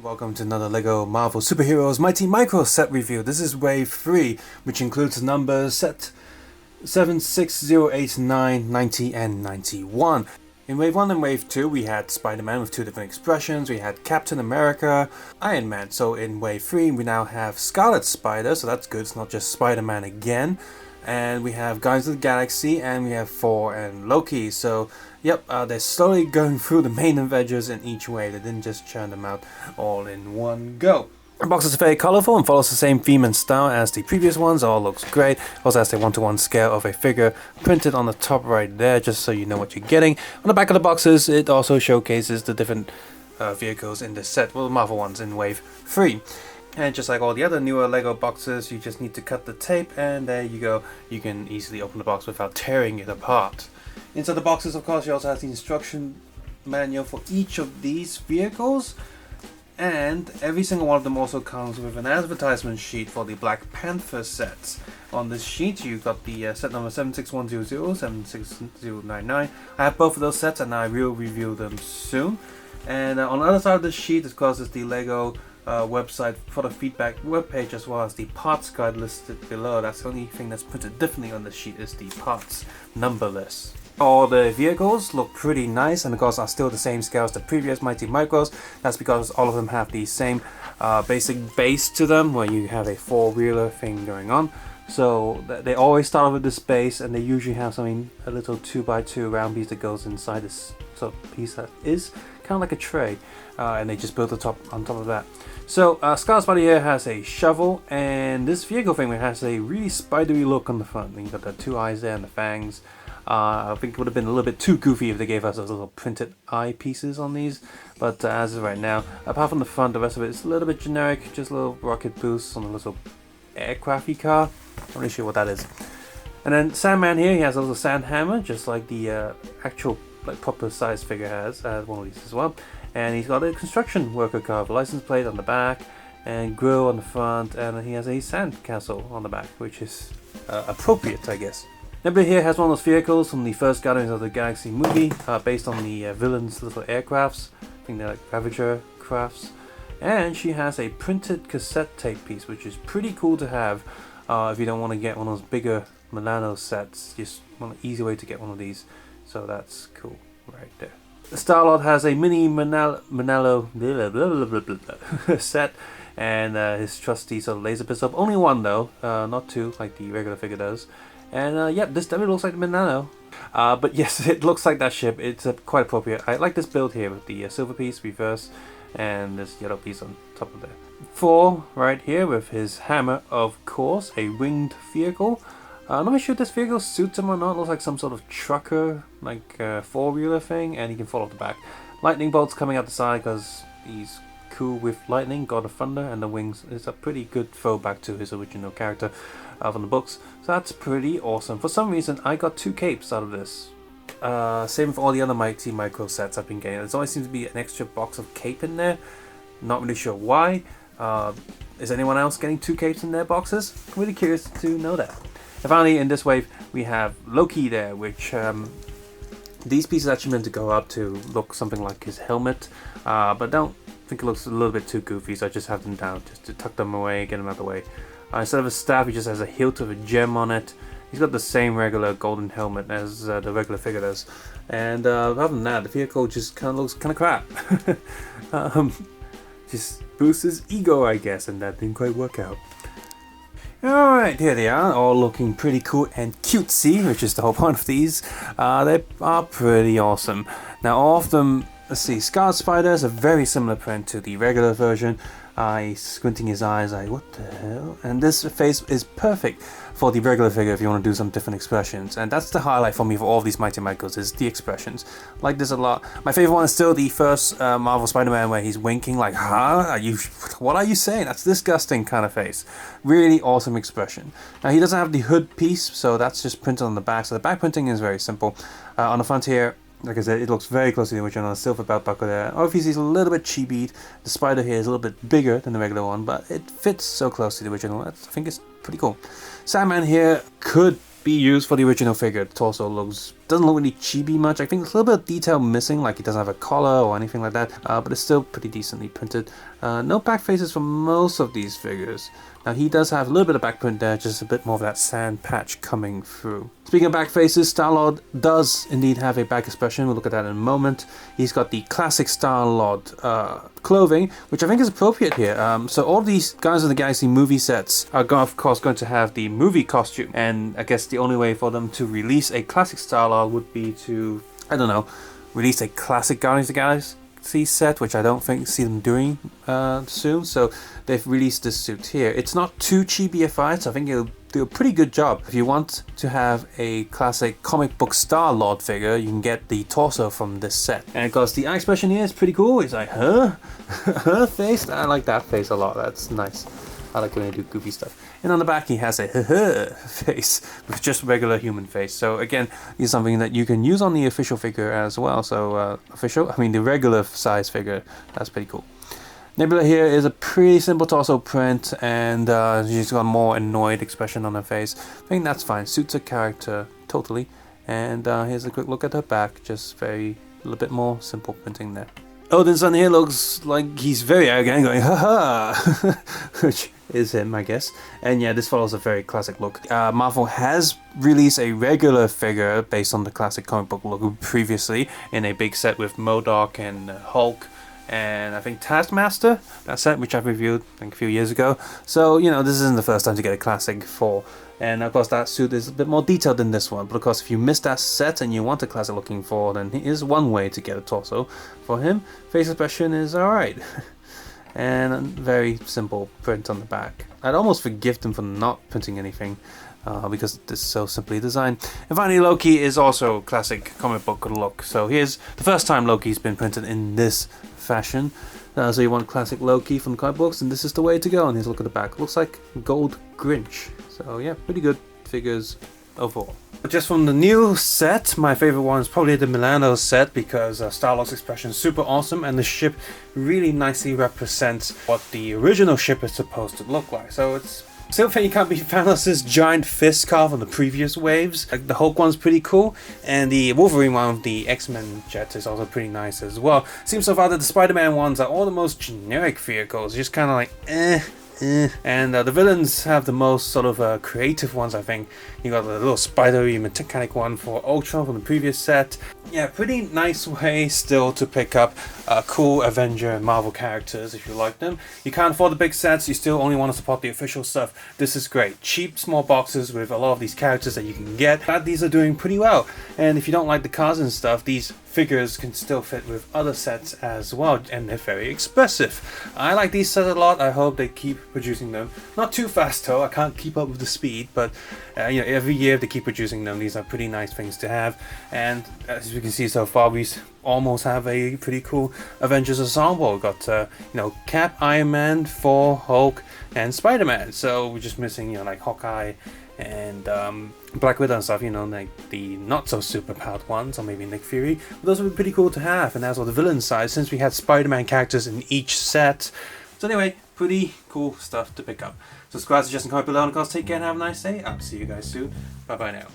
Welcome to another LEGO Marvel Superheroes Mighty Micro set review. This is Wave 3, which includes numbers set 7, 6, 0, 8, 9, 90, and 91. In Wave 1 and Wave 2, we had Spider-Man with two different expressions, we had Captain America, Iron Man. So in Wave 3, we now have Scarlet Spider, so that's good, it's not just Spider-Man again. And we have Guardians of the Galaxy, and we have Thor and Loki. So, yep, they're slowly going through the main Avengers in each wave. They didn't just churn them out all in one go. The box is very colourful and follows the same theme and style as the previous ones. All looks great. Also has a 1:1 scale of a figure printed on the top right there, just so you know what you're getting. On the back of the boxes, it also showcases the different vehicles in this set. Well, the Marvel ones in Wave 3. And just like all the other newer LEGO boxes, you just need to cut the tape, and there you go. You can easily open the box without tearing it apart. Inside the boxes, of course, you also have the instruction manual for each of these vehicles. And every single one of them also comes with an advertisement sheet for the Black Panther sets. On this sheet, you've got the set number 76100, 76099. I have both of those sets, and I will review them soon. And on the other side of the sheet, of course, is the LEGO website for the feedback webpage, as well as the parts guide listed below. That's the only thing that's printed differently on the sheet is the parts number list. All the vehicles look pretty nice, and of course are still the same scale as the previous Mighty Micros. That's because all of them have the same basic base to them, where you have a four-wheeler thing going on. So they always start with this base, and they usually have something, a little 2x2 round piece that goes inside this sort of piece that is kind of like a tray, and they just build the top on top of that. So Scarlet Spider here has a shovel, and this vehicle thing has a really spidery look on the front. You've got the two eyes there and the fangs. I think it would have been a little bit too goofy if they gave us those little printed eye pieces on these, but as of right now, apart from the front, the rest of it is a little bit generic, just little rocket boosts on a little aircrafty car. Not really sure what that is. And then Sandman here, he has a little sand hammer, just like the actual proper size figure has one of these as well. And he's got a construction worker car with a license plate on the back and grill on the front, and he has a sand castle on the back, which is appropriate, I guess. Nebula here has one of those vehicles from the first Guardians of the Galaxy movie, based on the villain's little aircrafts. I think they're like Ravager crafts. And she has a printed cassette tape piece, which is pretty cool to have if you don't want to get one of those bigger Milano sets. Just want an easy way to get one of these. So that's cool right there. Star-Lord has a mini Manalo set, and his trusty sort of laser pistol. Only one though, not two like the regular figure does. And yep, this definitely looks like the Manalo. But yes, it looks like that ship. It's quite appropriate. I like this build here with the silver piece reverse and this yellow piece on top of there. Thor right here with his hammer, of course, a winged vehicle. I'm not sure if this vehicle suits him or not. It looks like some sort of trucker, like four-wheeler thing, and he can fall off the back. Lightning bolts coming out the side because he's cool with lightning, God of Thunder, and the wings is a pretty good throwback to his original character from the books. So that's pretty awesome. For some reason, I got two capes out of this. Same with all the other Mighty Micro sets I've been getting. There's always seems to be an extra box of cape in there. Not really sure why. Is anyone else getting two capes in their boxes? Really curious to know that. And finally, in this wave, we have Loki there, which these pieces actually meant to go up to look something like his helmet, but I don't think it looks a little bit too goofy, so I just have them down just to tuck them away, get them out of the way. Instead of a staff, he just has a hilt of a gem on it. He's got the same regular golden helmet as the regular figure does. And other than that, the vehicle just kind of looks kind of crap. Just boosts his ego, I guess, and that didn't quite work out. Alright, here they are, all looking pretty cool and cutesy, which is the whole point of these. They are pretty awesome. Now, all of them, let's see, Scarlet Spider has a very similar print to the regular version. He's squinting his eyes like, what the hell? And this face is perfect for the regular figure if you want to do some different expressions. And that's the highlight for me for all of these Mighty Micros, is the expressions. Like this a lot. My favorite one is still the first Marvel Spider-Man where he's winking like, huh? What are you saying? That's disgusting kind of face. Really awesome expression. Now he doesn't have the hood piece, so that's just printed on the back. So the back printing is very simple. On the front here, like I said, it looks very close to the original. A silver belt buckle there. Obviously, it's a little bit chibied. The spider here is a little bit bigger than the regular one, but it fits so close to the original. I think it's pretty cool. Sandman here could be used for the original figure. The torso doesn't look really chibi much. I think there's a little bit of detail missing, like he doesn't have a collar or anything like that, but it's still pretty decently printed. No back faces for most of these figures. Now he does have a little bit of back print there, just a bit more of that sand patch coming through. Speaking of back faces, Star-Lord does indeed have a back expression. We'll look at that in a moment. He's got the classic Star-Lord clothing, which I think is appropriate here. So all these Guardians of the Galaxy movie sets are of course going to have the movie costume, and I guess the only way for them to release a classic Star-Lord would be to, I don't know, release a classic Guardians of the Galaxy set, which I don't see them doing soon. So they've released this suit here. It's not too chibi-ified, so I think it'll do a pretty good job. If you want to have a classic comic book Star-Lord figure, you can get the torso from this set. And of course the eye expression here is pretty cool. It's like, huh? Her face? I like that face a lot. That's nice. I like when they do goofy stuff. And on the back he has a face with just regular human face. So again, it's something that you can use on the official figure as well. So the regular size figure. That's pretty cool. Nebula here is a pretty simple torso print, and she's got a more annoyed expression on her face. I think that's fine. Suits her character totally. And here's a quick look at her back. Just a little bit more simple printing there. Odin's son here looks like he's very arrogant, going haha, which is him, I guess. And yeah, this follows a very classic look. Marvel has released a regular figure based on the classic comic book look previously in a big set with MODOK and Hulk, and I think Taskmaster, that set, which I've reviewed I think a few years ago. So, you know, this isn't the first time to get a classic Thor. And of course that suit is a bit more detailed than this one. But of course if you missed that set and you want a classic looking Thor, then here's one way to get a torso for him. Face expression is alright. And a very simple print on the back. I'd almost forgive them for not printing anything, because it's so simply designed. And finally, Loki is also classic comic book look. So here's the first time Loki's been printed in this fashion. So you want classic Loki from the comic books, and this is the way to go. And here's a look at the back. Looks like gold Grinch. So yeah, pretty good figures overall. But just from the new set, my favorite one is probably the Milano set, because Star-Lord's expression is super awesome, and the ship really nicely represents what the original ship is supposed to look like. So it's still think you can't beat Thanos' giant fist carve on the previous waves. Like the Hulk one's pretty cool, and the Wolverine one with the X-Men jet is also pretty nice as well. Seems so far that the Spider-Man ones are all the most generic vehicles, just kind of like and the villains have the most sort of creative ones, I think. You got the little spidery mechanic one for Ultron from the previous set. Yeah, pretty nice way still to pick up cool Avenger and Marvel characters if you like them. You can't afford the big sets, you still only want to support the official stuff. This is great. Cheap small boxes with a lot of these characters that you can get. These are doing pretty well. And if you don't like the cars and stuff, these figures can still fit with other sets as well, and they're very expressive. I like these sets a lot. I hope they keep producing them. Not too fast though, I can't keep up with the speed, but you know, every year they keep producing them. These are pretty nice things to have, and as you can see so far, we almost have a pretty cool Avengers ensemble. We've got you know, Cap, Iron Man, Thor, Hulk, and Spider-Man. So we're just missing, you know, like Hawkeye and Black Widow and stuff, you know, like the not so super powered ones, or maybe Nick Fury. But those would be pretty cool to have. And as for the villain side, since we had Spider-Man characters in each set. So anyway, pretty cool stuff to pick up. Subscribe, suggest, and comment below, and of course take care and have a nice day. I'll see you guys soon. Bye bye now.